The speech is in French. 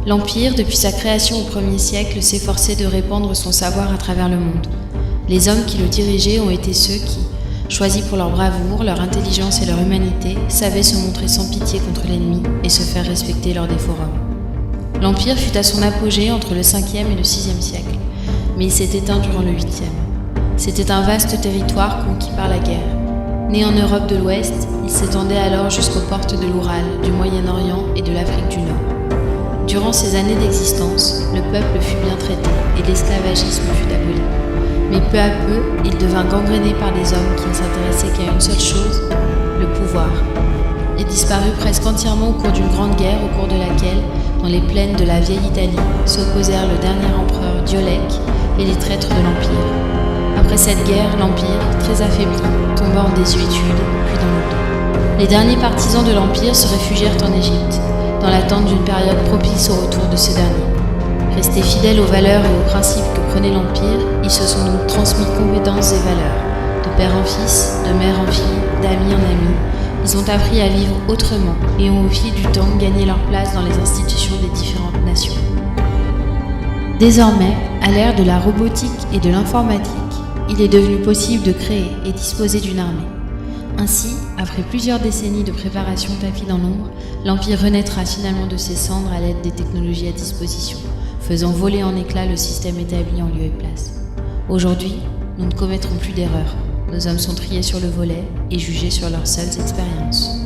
L'Empire, depuis sa création au 1er siècle, s'efforçait de répandre son savoir à travers le monde. Les hommes qui le dirigeaient ont été ceux qui, choisis pour leur bravoure, leur intelligence et leur humanité, savaient se montrer sans pitié contre l'ennemi et se faire respecter lors des forums. L'Empire fut à son apogée entre le 5e et le 6e siècle, mais il s'est éteint durant le 8e. C'était un vaste territoire conquis par la guerre. Né en Europe de l'Ouest, il s'étendait alors jusqu'aux portes de l'Oural, du Moyen-Orient et de l'Afrique du Nord. Durant ces années d'existence, le peuple fut bien traité et l'esclavagisme fut aboli. Mais peu à peu, il devint gangréné par des hommes qui ne s'intéressaient qu'à une seule chose, le pouvoir. Il disparut presque entièrement au cours d'une grande guerre au cours de laquelle, dans les plaines de la vieille Italie, s'opposèrent le dernier empereur Diolèque et les traîtres de l'Empire. Après cette guerre, l'Empire, très affaibli, tomba en désuétude, puis dans l'oubli. Les derniers partisans de l'Empire se réfugièrent en Égypte, dans l'attente d'une période propice au retour de ce dernier. Restés fidèles aux valeurs et aux principes que prenait l'Empire, ils se sont donc transmis compétences et valeurs. De père en fils, de mère en fille, d'ami en ami, ils ont appris à vivre autrement et ont au fil du temps gagné leur place dans les institutions des différentes nations. Désormais, à l'ère de la robotique et de l'informatique, il est devenu possible de créer et disposer d'une armée. Ainsi, après plusieurs décennies de préparation tapis dans l'ombre, l'Empire renaîtra finalement de ses cendres à l'aide des technologies à disposition, faisant voler en éclats le système établi en lieu et place. Aujourd'hui, nous ne commettrons plus d'erreurs. Nos hommes sont triés sur le volet et jugés sur leurs seules expériences.